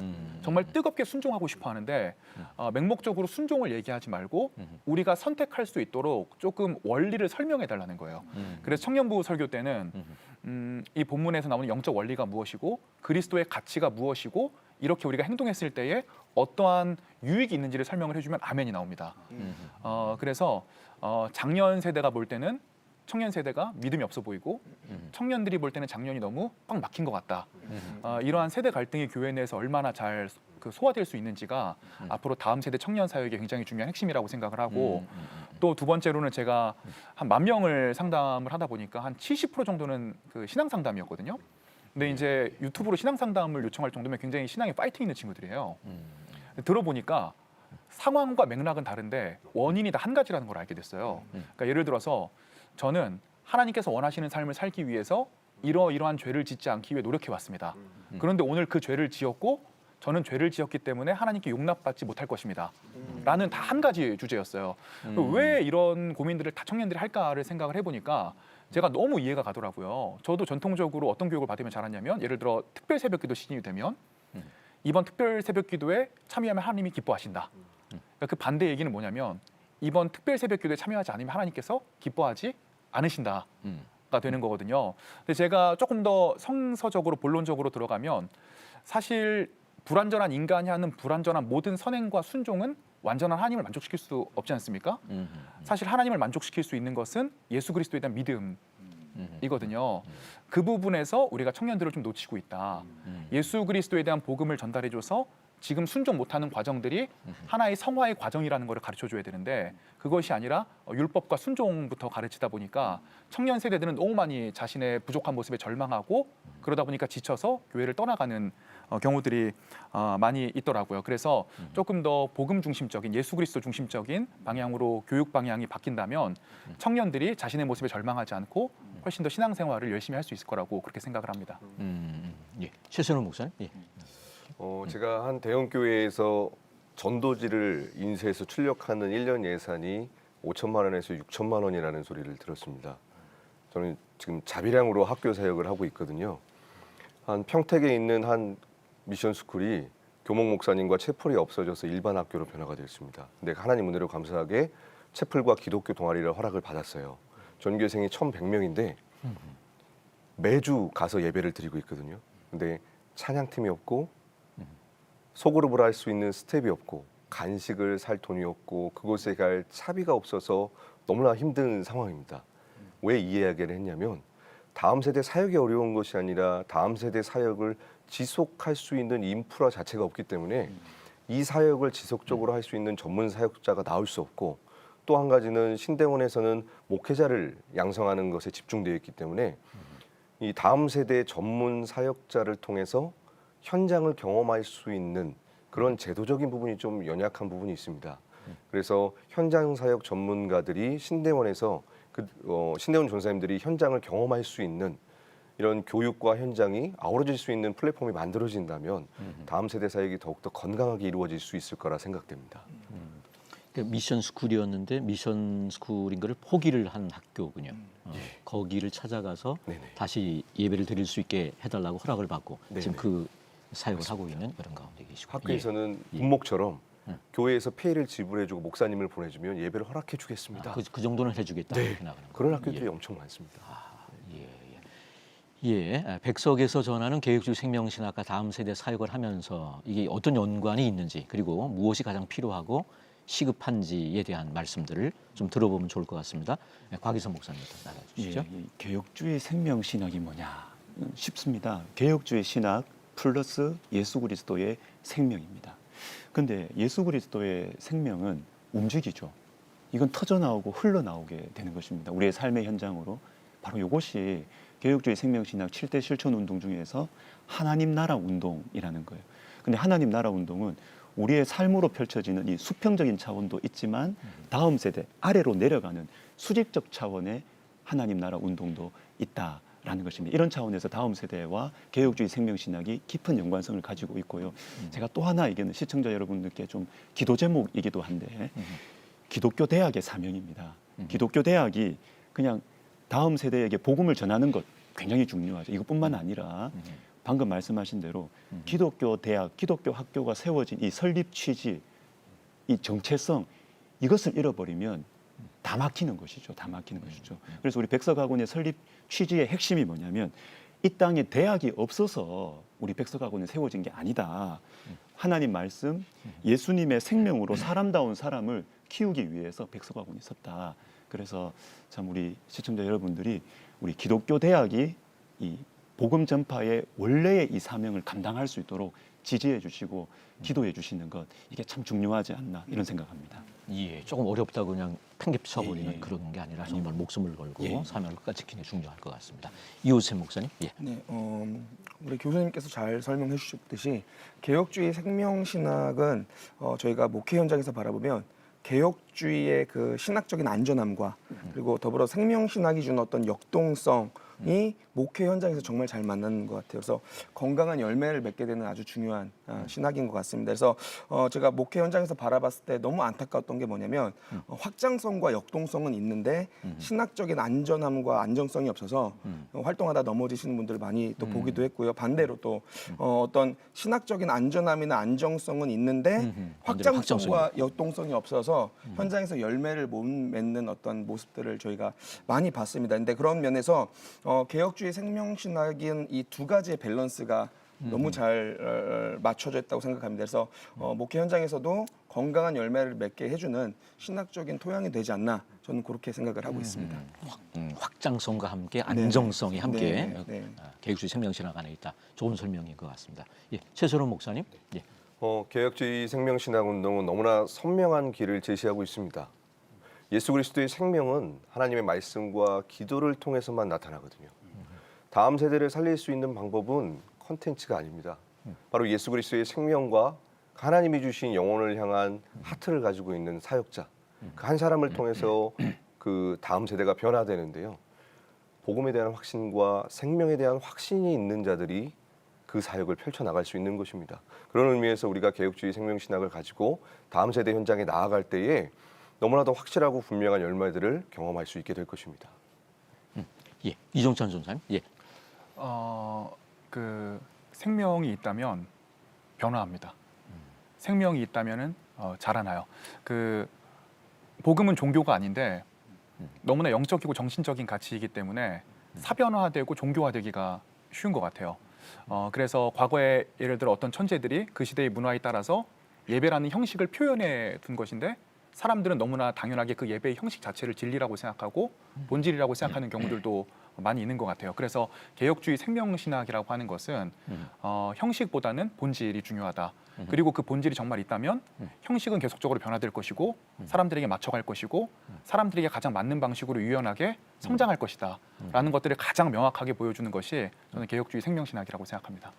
정말 뜨겁게 순종하고 싶어 하는데 맹목적으로 순종을 얘기하지 말고 우리가 선택할 수 있도록 조금 원리를 설명해 달라는 거예요. 그래서 청년부 설교 때는 이 본문에서 나오는 영적 원리가 무엇이고 그리스도의 가치가 무엇이고 이렇게 우리가 행동했을 때에 어떠한 유익이 있는지를 설명을 해주면 아멘이 나옵니다. 그래서 작년 세대가 볼 때는 청년 세대가 믿음이 없어 보이고 청년들이 볼 때는 작년이 너무 꽉 막힌 것 같다. 이러한 세대 갈등이 교회 내에서 얼마나 잘 소화될 수 있는지가 앞으로 다음 세대 청년 사역의 굉장히 중요한 핵심이라고 생각을 하고 또 두 번째로는 제가 한 10,000명을 상담을 하다 보니까 한 70% 정도는 그 신앙 상담이었거든요. 근데 이제 유튜브로 신앙 상담을 요청할 정도면 굉장히 신앙에 파이팅 있는 친구들이에요. 들어보니까 상황과 맥락은 다른데 원인이 다 한 가지라는 걸 알게 됐어요. 그러니까 예를 들어서 저는 하나님께서 원하시는 삶을 살기 위해서 이러이러한 죄를 짓지 않기 위해 노력해 왔습니다. 그런데 오늘 그 죄를 지었고 저는 죄를 지었기 때문에 하나님께 용납받지 못할 것입니다. 라는 다 한 가지 주제였어요. 왜 이런 고민들을 다 청년들이 할까를 생각을 해보니까 제가 너무 이해가 가더라고요. 저도 전통적으로 어떤 교육을 받으면 자랐냐면 예를 들어 특별 새벽기도 시즌이 되면 이번 특별 새벽기도에 참여하면 하나님이 기뻐하신다. 그러니까 그 반대 얘기는 뭐냐면 이번 특별 새벽기도에 참여하지 않으면 하나님께서 기뻐하지 않으신다가 되는 거거든요. 근데 제가 조금 더 성서적으로 본론적으로 들어가면 사실 불완전한 인간이 하는 불완전한 모든 선행과 순종은 완전한 하나님을 만족시킬 수 없지 않습니까? 사실 하나님을 만족시킬 수 있는 것은 예수 그리스도에 대한 믿음이거든요. 그 부분에서 우리가 청년들을 좀 놓치고 있다. 예수 그리스도에 대한 복음을 전달해줘서 지금 순종 못하는 과정들이 하나의 성화의 과정이라는 것을 가르쳐줘야 되는데 그것이 아니라 율법과 순종부터 가르치다 보니까 청년 세대들은 너무 많이 자신의 부족한 모습에 절망하고 그러다 보니까 지쳐서 교회를 떠나가는 경우들이 많이 있더라고요. 그래서 조금 더 복음 중심적인 예수 그리스도 중심적인 방향으로 교육 방향이 바뀐다면 청년들이 자신의 모습에 절망하지 않고 훨씬 더 신앙생활을 열심히 할 수 있을 거라고 그렇게 생각을 합니다. 예. 최선호 목사님. 예. 제가 한 대형 교회에서 전도지를 인쇄해서 출력하는 1년 예산이 5천만 원에서 6천만 원이라는 소리를 들었습니다. 저는 지금 자비량으로 학교 사역을 하고 있거든요. 한 평택에 있는 한 미션 스쿨이 교목 목사님과 채플이 없어져서 일반 학교로 변화가 됐습니다. 근데 하나님 은혜로 감사하게 채플과 기독교 동아리를 허락을 받았어요. 전교생이 1,100명인데 매주 가서 예배를 드리고 있거든요. 근데 찬양팀이 없고 소그룹을 할 수 있는 스텝이 없고 간식을 살 돈이 없고 그곳에 갈 차비가 없어서 너무나 힘든 상황입니다. 왜 이 이야기를 했냐면 다음 세대 사역이 어려운 것이 아니라 다음 세대 사역을 지속할 수 있는 인프라 자체가 없기 때문에 이 사역을 지속적으로 할 수 있는 전문 사역자가 나올 수 없고 또 한 가지는 신대원에서는 목회자를 양성하는 것에 집중되어 있기 때문에 이 다음 세대 전문 사역자를 통해서 현장을 경험할 수 있는 그런 제도적인 부분이 좀 연약한 부분이 있습니다. 그래서 현장 사역 전문가들이 신대원에서 신대원 전사님들이 현장을 경험할 수 있는 이런 교육과 현장이 아우러질 수 있는 플랫폼이 만들어진다면 다음 세대 사역이 더욱더 건강하게 이루어질 수 있을 거라 생각됩니다. 미션 스쿨이었는데 미션 스쿨인 거를 포기를 한 학교군요. 거기를 찾아가서 네네. 다시 예배를 드릴 수 있게 해달라고 허락을 받고 네네. 지금 그 사역을 하고 있는 그런 가운데 계시고 학교에서는 예. 분목처럼 교회에서 페이를 지불해주고 목사님을 보내주면 예배를 허락해주겠습니다. 그 정도는 해주겠다. 네. 이렇게 나가는 그런 거예요. 학교들이 예. 엄청 많습니다. 예, 백석에서 전하는 계획주의 생명신학과 다음 세대 사역을 하면서 이게 어떤 연관이 있는지 그리고 무엇이 가장 필요하고 시급한지에 대한 말씀들을 좀 들어보면 좋을 것 같습니다. 곽희선 목사님부터 나눠주시죠. 예, 개혁주의 생명신학이 뭐냐? 쉽습니다. 개혁주의 신학 플러스 예수 그리스도의 생명입니다. 근데 예수 그리스도의 생명은 움직이죠. 이건 터져나오고 흘러나오게 되는 것입니다. 우리의 삶의 현장으로. 바로 이것이 개혁주의 생명신학 7대 실천 운동 중에서 하나님 나라 운동이라는 거예요. 근데 하나님 나라 운동은 우리의 삶으로 펼쳐지는 이 수평적인 차원도 있지만 다음 세대 아래로 내려가는 수직적 차원의 하나님 나라 운동도 있다. 라는 것입니다. 이런 차원에서 다음 세대와 개혁주의 생명신학이 깊은 연관성을 가지고 있고요. 제가 또 하나 이게는 시청자 여러분들께 좀 기도 제목이기도 한데 기독교 대학의 사명입니다. 기독교 대학이 그냥 다음 세대에게 복음을 전하는 것 굉장히 중요하죠. 이것뿐만 아니라 방금 말씀하신 대로 기독교 대학, 기독교 학교가 세워진 이 설립 취지, 이 정체성 이것을 잃어버리면 다 막히는 것이죠. 다 막히는 것이죠. 그래서 우리 백석학원의 설립 취지의 핵심이 뭐냐면 이 땅에 대학이 없어서 우리 백석학원이 세워진 게 아니다. 하나님 말씀, 예수님의 생명으로 사람다운 사람을 키우기 위해서 백석학원이 섰다. 그래서 참 우리 시청자 여러분들이 우리 기독교 대학이 이 복음 전파의 원래의 이 사명을 감당할 수 있도록 지지해 주시고 기도해 주시는 것 이게 참 중요하지 않나 이런 생각합니다. 예, 조금 어렵다고 그냥 팽개쳐버리는 그런 게 아니라 정말 목숨을 걸고 사명을 끝까지 지키는 게 중요할 것 같습니다. 이호셉 목사님. 예. 네, 우리 교수님께서 잘 설명해 주셨듯이 개혁주의 생명신학은 저희가 목회 현장에서 바라보면 개혁주의의 그 신학적인 안전함과 그리고 더불어 생명신학이 주는 어떤 역동성이 목회 현장에서 정말 잘 만나는 것 같아요. 그래서 건강한 열매를 맺게 되는 아주 중요한 신학인 것 같습니다. 그래서 제가 목회 현장에서 바라봤을 때 너무 안타까웠던 게 뭐냐면 확장성과 역동성은 있는데 신학적인 안전함과 안정성이 없어서 활동하다 넘어지시는 분들을 많이 또 보기도 했고요. 반대로 또 어떤 신학적인 안전함이나 안정성은 있는데 확장성과 역동성이 없어서 현장에서 열매를 못 맺는 어떤 모습들을 저희가 많이 봤습니다. 근데 그런 면에서 개혁주의 생명신학인 이 두 가지의 밸런스가 너무 잘 맞춰져 있다고 생각합니다. 그래서 목회 현장에서도 건강한 열매를 맺게 해주는 신학적인 토양이 되지 않나 저는 그렇게 생각을 하고 있습니다. 확장성과 함께 안정성이 함께 네. 개혁주의 생명신학 안에 있다. 좋은 설명인 것 같습니다. 예, 최선호 목사님. 예. 개혁주의 생명신학 운동은 너무나 선명한 길을 제시하고 있습니다. 예수 그리스도의 생명은 하나님의 말씀과 기도를 통해서만 나타나거든요. 다음 세대를 살릴 수 있는 방법은 컨텐츠가 아닙니다. 바로 예수 그리스도의 생명과 하나님이 주신 영혼을 향한 하트를 가지고 있는 사역자, 그 한 사람을 통해서 그 다음 세대가 변화되는데요. 복음에 대한 확신과 생명에 대한 확신이 있는 자들이 그 사역을 펼쳐나갈 수 있는 것입니다. 그런 의미에서 우리가 개혁주의 생명신학을 가지고 다음 세대 현장에 나아갈 때에 너무나도 확실하고 분명한 열매들을 경험할 수 있게 될 것입니다. 예, 이종찬 전사님. 예. 그 생명이 있다면 변화합니다. 생명이 있다면은 자라나요. 그 복음은 종교가 아닌데 너무나 영적이고 정신적인 가치이기 때문에 사변화되고 종교화되기가 쉬운 것 같아요. 그래서 과거에 예를 들어 어떤 천재들이 그 시대의 문화에 따라서 예배라는 형식을 표현해 둔 것인데 사람들은 너무나 당연하게 그 예배의 형식 자체를 진리라고 생각하고 본질이라고 생각하는 경우들도 많이 있는 것 같아요. 그래서 개혁주의 생명신학이라고 하는 것은 형식보다는 본질이 중요하다. 그리고 그 본질이 정말 있다면 형식은 계속적으로 변화될 것이고 사람들에게 맞춰갈 것이고 사람들에게 가장 맞는 방식으로 유연하게 성장할 것이다. 라는 것들을 가장 명확하게 보여주는 것이 저는 개혁주의 생명신학이라고 생각합니다.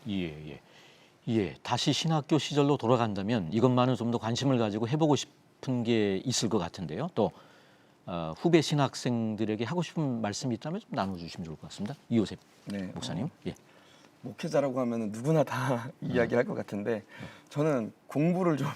예, 다시 신학교 시절로 돌아간다면 이것만은 좀 더 관심을 가지고 해보고 싶은 게 있을 것 같은데요. 또 후배 신학생들에게 하고 싶은 말씀이 있다면 좀 나눠주시면 좋을 것 같습니다. 이호셉 목사님. 예. 목회자라고 하면 누구나 다 이야기할 것 같은데 저는 공부를 좀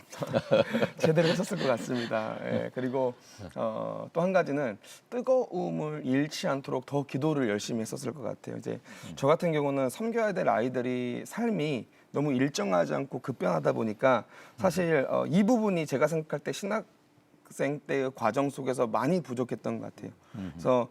제대로 했었을 것 같습니다. 예, 그리고 또 한 가지는 뜨거움을 잃지 않도록 더 기도를 열심히 했었을 것 같아요. 이제 저 같은 경우는 섬겨야 될 아이들이 삶이 너무 일정하지 않고 급변하다 보니까 사실 이 부분이 제가 생각할 때 신학생 때의 과정 속에서 많이 부족했던 것 같아요. 그래서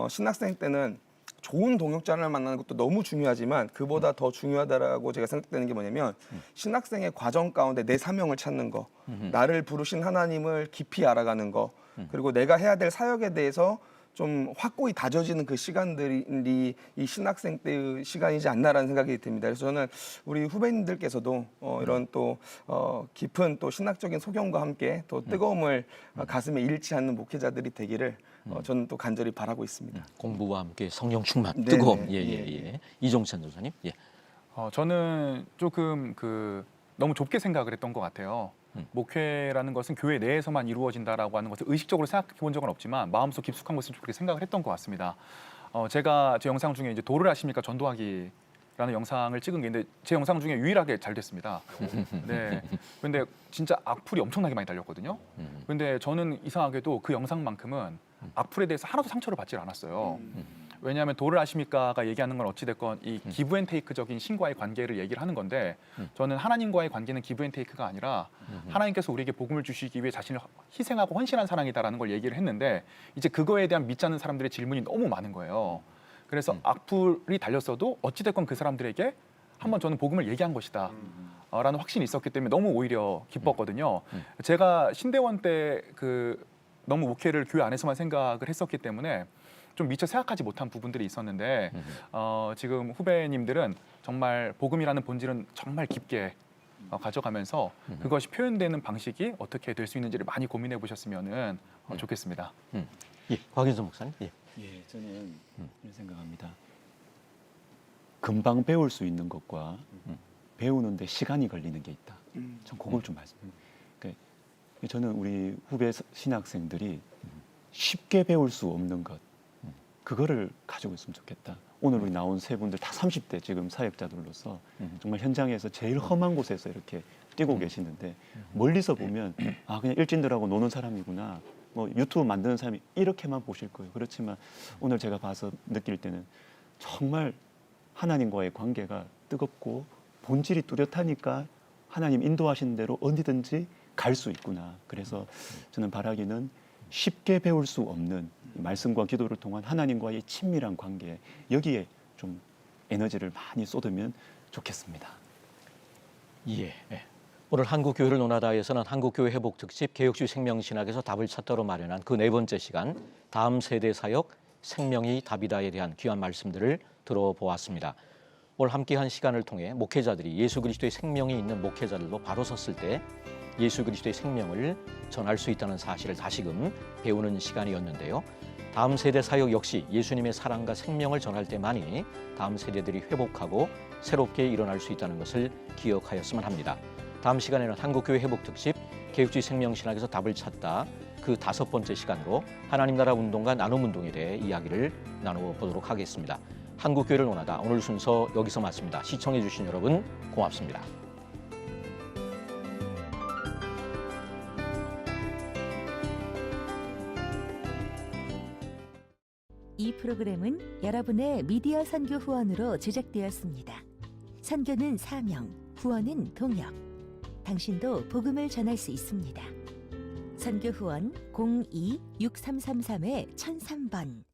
신학생 때는 좋은 동역자를 만나는 것도 너무 중요하지만 그보다 더 중요하다라고 제가 생각되는 게 뭐냐면 신학생의 과정 가운데 내 사명을 찾는 거, 나를 부르신 하나님을 깊이 알아가는 거, 그리고 내가 해야 될 사역에 대해서 좀 확고히 다져지는 그 시간들이 이 신학생 때의 시간이지 않나라는 생각이 듭니다. 그래서 저는 우리 후배님들께서도 이런 또 깊은 또 신학적인 소경과 함께 또 뜨거움을 가슴에 잃지 않는 목회자들이 되기를 저는 또 간절히 바라고 있습니다. 공부와 함께 성령 충만, 네, 뜨거움. 네, 예. 이종찬 전사님. 예. 저는 조금 너무 좁게 생각을 했던 것 같아요. 목회라는 것은 교회 내에서만 이루어진다라고 하는 것을 의식적으로 생각해 본 적은 없지만 마음속 깊숙한 곳에서 그렇게 생각을 했던 것 같습니다. 제가 제 영상 중에 이제 도를 아십니까 전도하기라는 영상을 찍은 게 있는데 제 영상 중에 유일하게 잘 됐습니다. 네. 근데 진짜 악플이 엄청나게 많이 달렸거든요. 근데 저는 이상하게도 그 영상만큼은 악플에 대해서 하나도 상처를 받질 않았어요. 왜냐하면 도를 아십니까가 얘기하는 건 어찌됐건 이 기브앤테이크적인 신과의 관계를 얘기를 하는 건데 저는 하나님과의 관계는 기브앤테이크가 아니라 하나님께서 우리에게 복음을 주시기 위해 자신을 희생하고 헌신한 사랑이다라는 걸 얘기를 했는데 이제 그거에 대한 믿지 않는 사람들의 질문이 너무 많은 거예요. 그래서 악플이 달렸어도 어찌됐건 그 사람들에게 한번 저는 복음을 얘기한 것이다 라는 확신이 있었기 때문에 너무 오히려 기뻤거든요. 제가 신대원 때 너무 목회를 교회 안에서만 생각을 했었기 때문에 좀 미처 생각하지 못한 부분들이 있었는데 지금 후배님들은 정말 복음이라는 본질은 정말 깊게 가져가면서 그것이 표현되는 방식이 어떻게 될 수 있는지를 많이 고민해 보셨으면 좋겠습니다. 예, 곽인선 목사님. 예. 예, 저는 이런 생각합니다. 금방 배울 수 있는 것과 배우는데 시간이 걸리는 게 있다. 전 그걸 좀 말씀드립니다. 그러니까 저는 우리 후배 신학생들이 쉽게 배울 수 없는 것, 그거를 가지고 있으면 좋겠다. 오늘 우리 나온 세 분들 다 30대 지금 사역자들로서 정말 현장에서 제일 험한 곳에서 이렇게 뛰고 계시는데 멀리서 보면 아 그냥 일진들하고 노는 사람이구나. 뭐 유튜브 만드는 사람이 이렇게만 보실 거예요. 그렇지만 오늘 제가 봐서 느낄 때는 정말 하나님과의 관계가 뜨겁고 본질이 뚜렷하니까 하나님 인도하시는 대로 어디든지 갈 수 있구나. 그래서 저는 바라기는 쉽게 배울 수 없는 말씀과 기도를 통한 하나님과의 친밀한 관계, 여기에 좀 에너지를 많이 쏟으면 좋겠습니다. 예. 오늘 한국교회를 논하다에서는 한국교회 회복 특집 개혁주의 생명신학에서 답을 찾다로 마련한 그 네 번째 시간, 다음 세대 사역 생명이 답이다에 대한 귀한 말씀들을 들어보았습니다. 오늘 함께한 시간을 통해 목회자들이 예수 그리스도의 생명이 있는 목회자들로 바로 섰을 때 예수 그리스도의 생명을 전할 수 있다는 사실을 다시금 배우는 시간이었는데요. 다음 세대 사역 역시 예수님의 사랑과 생명을 전할 때만이 다음 세대들이 회복하고 새롭게 일어날 수 있다는 것을 기억하였으면 합니다. 다음 시간에는 한국교회 회복 특집 개혁주의 생명신학에서 답을 찾다 그 5번째 시간으로 하나님 나라 운동과 나눔 운동에 대해 이야기를 나눠보도록 하겠습니다. 한국교회를 논하다 오늘 순서 여기서 마칩니다. 시청해 주신 여러분 고맙습니다. 이 프로그램은 여러분의 미디어 선교 후원으로 제작되었습니다. 선교는 사명, 후원은 동역. 당신도 복음을 전할 수 있습니다. 선교 후원 02-6333-1003번